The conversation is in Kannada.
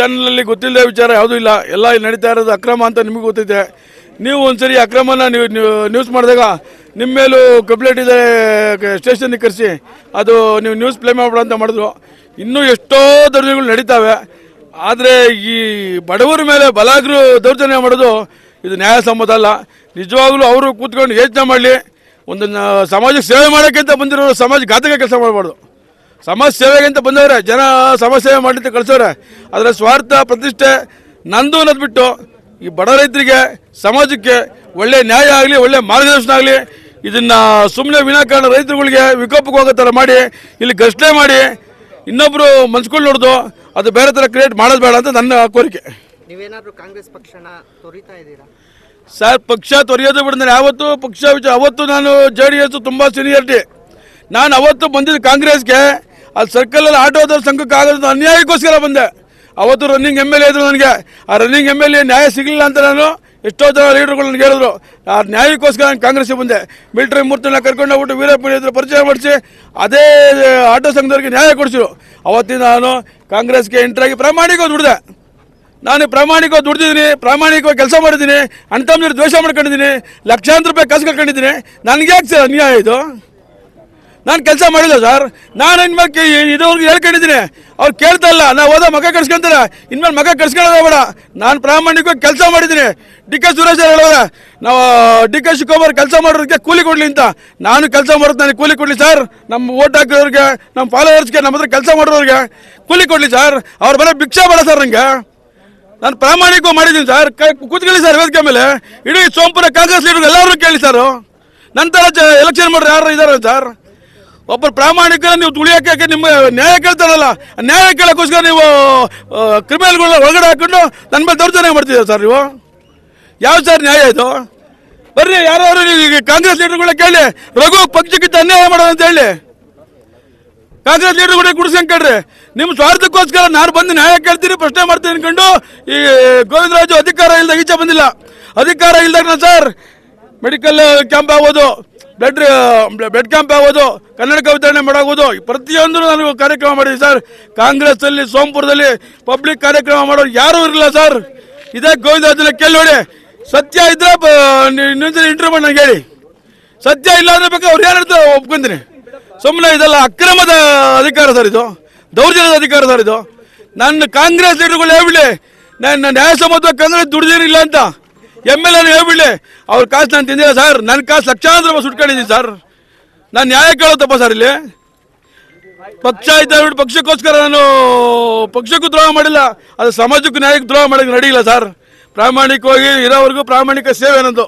ಚಾನಲಲ್ಲಿ ಗೊತ್ತಿಲ್ಲದ ವಿಚಾರ ಯಾವುದೂ ಇಲ್ಲ. ಎಲ್ಲ ಇಲ್ಲಿ ನಡೀತಾ ಇರೋದು ಅಕ್ರಮ ಅಂತ ನಿಮಗೂ ಗೊತ್ತೈತೆ. ನೀವು ಒಂದ್ಸರಿ ಅಕ್ರಮನ ನೀವು ನ್ಯೂಸ್ ಮಾಡಿದಾಗ ನಿಮ್ಮ ಮೇಲೂ ಕಂಪ್ಲೇಂಟ್ ಇದೆ ಸ್ಟೇಷನ್ಗೆ ಕರೆಸಿ ಅದು ನೀವು ನ್ಯೂಸ್ ಪ್ಲೇ ಮಾಡಬೇಡ ಅಂತ ಮಾಡಿದ್ರು. ಇನ್ನೂ ಎಷ್ಟೋ ದೌರ್ಜನ್ಯಗಳು ನಡೀತಾವೆ. ಆದರೆ ಈ ಬಡವರ ಮೇಲೆ ಬಲಾಗ್ರು ದೌರ್ಜನ್ಯ ಮಾಡೋದು ಇದು ನ್ಯಾಯಸಮ್ಮತ ಅಲ್ಲ. ನಿಜವಾಗ್ಲೂ ಅವರು ಕೂತ್ಕೊಂಡು ಯೋಚನೆ ಮಾಡಲಿ. ಒಂದು ಸಮಾಜಕ್ಕೆ ಸೇವೆ ಮಾಡೋಕ್ಕೆ ಅಂತ ಬಂದಿರೋರು ಸಮಾಜ ಘಾತಕ ಕೆಲಸ ಮಾಡಬಾರ್ದು. ಸಮಾಜ ಸೇವೆಗೆ ಅಂತ ಬಂದವ್ರೆ, ಜನ ಸಮಾಜ ಸೇವೆ ಮಾಡಲಿಕ್ಕೆ ಕಳಿಸೋರೆ. ಅದರ ಸ್ವಾರ್ಥ ಪ್ರತಿಷ್ಠೆ ನಂದು ಅನ್ನೋದ್ಬಿಟ್ಟು ಈ ಬಡ ರೈತರಿಗೆ ಸಮಾಜಕ್ಕೆ ಒಳ್ಳೆ ನ್ಯಾಯ ಆಗಲಿ, ಒಳ್ಳೆ ಮಾರ್ಗದರ್ಶನ ಆಗಲಿ, ಇದನ್ನು ಸುಮ್ಮನೆ ವಿನಾಕಾರಣ ರೈತರುಗಳಿಗೆ ವಿಕೋಪಕ್ಕೆ ಹೋಗೋ ಥರ ಮಾಡಿ ಇಲ್ಲಿ ಘರ್ಷಣೆ ಮಾಡಿ ಇನ್ನೊಬ್ಬರು ಮನ್ಸ್ಕೊಂಡು ನೋಡ್ದು ಅದು ಬೇರೆ ಥರ ಕ್ರಿಯೇಟ್ ಮಾಡೋದು ಬೇಡ ಅಂತ ನನ್ನ ಕೋರಿಕೆ. ನೀವೇನಾದರೂ ಕಾಂಗ್ರೆಸ್ ಪಕ್ಷನ ತೊರಿತಾ ಇದ್ದೀರಾ ಸರ್? ಪಕ್ಷ ತೊರೆಯೋದು ಬಿಡಿದ್ರೆ ಯಾವತ್ತು ಪಕ್ಷ ಅವತ್ತು ನಾನು JDS ತುಂಬ ಸೀನಿಯರ್ಟಿ. ನಾನು ಅವತ್ತು ಬಂದಿದ್ದು ಕಾಂಗ್ರೆಸ್ಗೆ. ಅಲ್ಲಿ ಸರ್ಕಲಲ್ಲಿ ಆಟೋದವ್ರ ಸಂಘಕ್ಕೆ ಆಗೋದು ಅನ್ಯಾಯಕ್ಕೋಸ್ಕರ ಬಂದೆ. ಅವತ್ತು ರನ್ನಿಂಗ್ MLA ಇದ್ರು ನನಗೆ. ಆ ರನ್ನಿಂಗ್ MLA ನ್ಯಾಯ ಸಿಗಲಿಲ್ಲ ಅಂತ ನಾನು ಎಷ್ಟೋ ಜನ ಲೀಡರ್ಗಳು ನನಗೆ ಹೇಳಿದ್ರು. ಆ ನ್ಯಾಯಕ್ಕೋಸ್ಕರ ನಾನು ಕಾಂಗ್ರೆಸ್ಗೆ ಬಂದೆ. ಮಿಲಿಟರಿ ಮೂರ್ತನ ಕರ್ಕೊಂಡು ಹೋಗ್ಬಿಟ್ಟು ವೀರಪ್ಪ ಪರಿಚಯ ಮಾಡಿಸಿ ಅದೇ ಆಟೋ ಸಂಘದವ್ರಿಗೆ ನ್ಯಾಯ ಕೊಡಿಸಿರು. ಅವತ್ತಿನ ನಾನು ಕಾಂಗ್ರೆಸ್ಗೆ ಎಂಟ್ರಾಗಿ ಪ್ರಾಮಾಣಿಕವಾಗಿ ದುಡಿದೆ. ನಾನು ಪ್ರಾಮಾಣಿಕವಾಗಿ ದುಡ್ದಿದ್ದೀನಿ, ಪ್ರಾಮಾಣಿಕವಾಗಿ ಕೆಲಸ ಮಾಡಿದ್ದೀನಿ, ಅಣ್ತಮ್ಮಂದಿರು ದ್ವೇಷ ಮಾಡ್ಕೊಂಡಿದ್ದೀನಿ, ಲಕ್ಷಾಂತರ ರೂಪಾಯಿ ಕಾಸು ಕಳ್ಕೊಂಡಿದ್ದೀನಿ. ನನಗೆ ಯಾಕೆ ಸರ್ ಅನ್ಯಾಯ ಇದು? ನಾನು ಕೆಲಸ ಮಾಡಿಲ್ಲ ಸರ್. ನಾನು ಇನ್ಮೇಲೆ ಇದುವರೆಗೂ ಹೇಳ್ಕೊಂಡಿದ್ದೀನಿ. ಅವ್ರು ಕೇಳ್ತಾ ಇಲ್ಲ. ನಾವು ಹೋದ ಮಗ ಕಟ್ಸ್ಕೊಂತಾರೆ, ಇನ್ಮೇಲೆ ಮಗ ಕಟ್ಸ್ಕೊಳ್ಳೋದ ಬೇಡ. ನಾನು ಪ್ರಾಮಾಣಿಕವಾಗಿ ಕೆಲಸ ಮಾಡಿದ್ದೀನಿ. DK ಸುರೇಶ್ ಹೇಳೋರೆ ನಾವು DK ಶಿವಕುಮಾರ್ ಕೆಲಸ ಮಾಡೋದಕ್ಕೆ ಕೂಲಿ ಕೊಡಲಿ ಅಂತ. ನಾನು ಕೆಲಸ ಮಾಡೋದು ನನಗೆ ಕೂಲಿ ಕೊಡಲಿ ಸರ್. ನಮ್ಮ ಓಟ್ ಹಾಕೋರಿಗೆ, ನಮ್ಮ ಫಾಲೋವರ್ಸ್ಗೆ, ನಮ್ಮ ಹತ್ರ ಕೆಲಸ ಮಾಡೋರಿಗೆ ಕೂಲಿ ಕೊಡಲಿ ಸರ್. ಅವ್ರು ಬರೋ ಭಿಕ್ಷೆ ಬೇಡ ಸರ್ ನನಗೆ. ನಾನು ಪ್ರಾಮಾಣಿಕವಾಗಿ ಮಾಡಿದ್ದೀನಿ ಸರ್. ಕೂತ್ಕೊಳ್ಳಿ ಸರ್ ವೇದಿಕೆ ಮೇಲೆ. ಇಡೀ ಸೋಂಪುರ ಕಾಂಗ್ರೆಸ್ ಲೀಡರ್ ಎಲ್ಲರೂ ಕೇಳಿ ಸರ್. ನಂತರ ಎಲೆಕ್ಷನ್ ಮಾಡೋರು ಯಾರು ಇದ್ದಾರೆ ಸರ್? ಒಬ್ಬರು ಪ್ರಾಮಾಣಿಕ ನೀವು ತುಳಿಯೋಕೆ ನಿಮ್ಮ ನ್ಯಾಯ ಕೇಳ್ತಾರಲ್ಲ, ನ್ಯಾಯ ಕೇಳೋಕ್ಕೋಸ್ಕರ ನೀವು ಕ್ರಿಮಿನಲ್ಗಳನ್ನ ಒಳಗಡೆ ಹಾಕೊಂಡು ನನ್ನ ಮೇಲೆ ದೌರ್ಜನ್ಯ ಮಾಡ್ತಿದ್ದೀರ ಸರ್ ನೀವು. ಯಾವ ಸರ್ ನ್ಯಾಯ ಇದು? ಬರ್ರಿ ಯಾರು ನೀವು ಕಾಂಗ್ರೆಸ್ ಲೀಡರ್ಗಳನ್ನ ಕೇಳಿ, ರಘು ಪಕ್ಷಕ್ಕಿಂತ ಅನ್ಯಾಯ ಮಾಡೋದು ಅಂತ ಹೇಳಿ ಕಾಂಗ್ರೆಸ್ ಲೀಡರ್ಗಳನ್ನ ಕುಡಿಸ್ಕೊಂಡು ಕೇಳ್ರಿ. ನಿಮ್ಮ ಸ್ವಾರ್ಥಕ್ಕೋಸ್ಕರ ನಾನು ಬಂದು ನ್ಯಾಯ ಕೇಳ್ತೀನಿ, ಪ್ರಶ್ನೆ ಮಾಡ್ತೀನಿ ಅನ್ಕೊಂಡು ಈ ಗೋವಿಂದರಾಜು ಅಧಿಕಾರ ಇಲ್ದಾಗ ಈಚೆ ಬಂದಿಲ್ಲ. ಅಧಿಕಾರ ಇಲ್ದಾಗ ನಾನು ಸರ್ ಮೆಡಿಕಲ್ ಕ್ಯಾಂಪ್ ಆಗೋದು, ಬ್ಲಡ್ ಕ್ಯಾಂಪ್ ಆಗೋದು, ಕನ್ನಡಕ ವಿತರಣೆ ಮಾಡೋದು, ಪ್ರತಿಯೊಂದು ನಾನು ಕಾರ್ಯಕ್ರಮ ಮಾಡಿದ್ದೀನಿ ಸರ್. ಕಾಂಗ್ರೆಸ್ ಅಲ್ಲಿ ಸೋಂಪುರದಲ್ಲಿ ಪಬ್ಲಿಕ್ ಕಾರ್ಯಕ್ರಮ ಮಾಡೋರು ಯಾರೂ ಇರಲಿಲ್ಲ ಸರ್. ಇದೇ ಗೋವಿಂದರಾಜನ ಕೇಳಿ ನೋಡಿ. ಸತ್ಯ ಇದ್ರೆ ಇನ್ನೊಂದ್ಸರಿ ಇಂಟರ್ವ್ಯೂ ಮಾಡಿ ನನಗೆ ಹೇಳಿ. ಸತ್ಯ ಇಲ್ಲ ಅಂದ್ರೆ ಬೇಕು ಅವ್ರು ಏನಿರ್ತಾರೆ ಒಪ್ಕೊಂತೀನಿ. ಸುಮ್ಮನೆ ಇದೆಲ್ಲ ಅಕ್ರಮದ ಅಧಿಕಾರ ಸರ್, ಇದು ದೌರ್ಜನ್ಯದ ಅಧಿಕಾರ ಸರ್ ಇದು. ನನ್ನ ಕಾಂಗ್ರೆಸ್ ಲೀಡರ್ಗಳು ಹೇಳ್ಬಿಡಿ, ನನ್ನ ನ್ಯಾಯಸಮ್ಮತವಾಗಿ ಕಾಂಗ್ರೆಸ್ ದುಡ್ದಿರಲಿಲ್ಲ ಅಂತ. MLA ಹೇಳ್ಬಿಡ್ಲಿ, ಅವ್ರ ಕಾಸು ನಾನು ತಿಂದಿಲ್ಲ ಸರ್. ನನ್ನ ಕಾಸು ಲಕ್ಷಾಂತರ ರೂಪಾಯಿ ಸುಟ್ಕೊಂಡಿದ್ದೀನಿ ಸರ್. ನಾನು ನ್ಯಾಯ ಕೇಳೋದಪ್ಪ ಸರ್. ಇಲ್ಲಿ ಪಕ್ಷ ಇದ್ದ ಪಕ್ಷಕ್ಕೋಸ್ಕರ ನಾನು ಪಕ್ಷಕ್ಕೂ ದ್ರೋಹ ಮಾಡಿಲ್ಲ, ಅದು ಸಮಾಜಕ್ಕೂ ನ್ಯಾಯಕ್ಕೆ ದ್ರೋಹ ಮಾಡೋಕ್ಕೆ ನಡೆಯಿಲ್ಲ ಸರ್. ಪ್ರಾಮಾಣಿಕವಾಗಿ ಇರೋವರೆಗೂ ಪ್ರಾಮಾಣಿಕ ಸೇವೆ ಅನ್ನೋದು.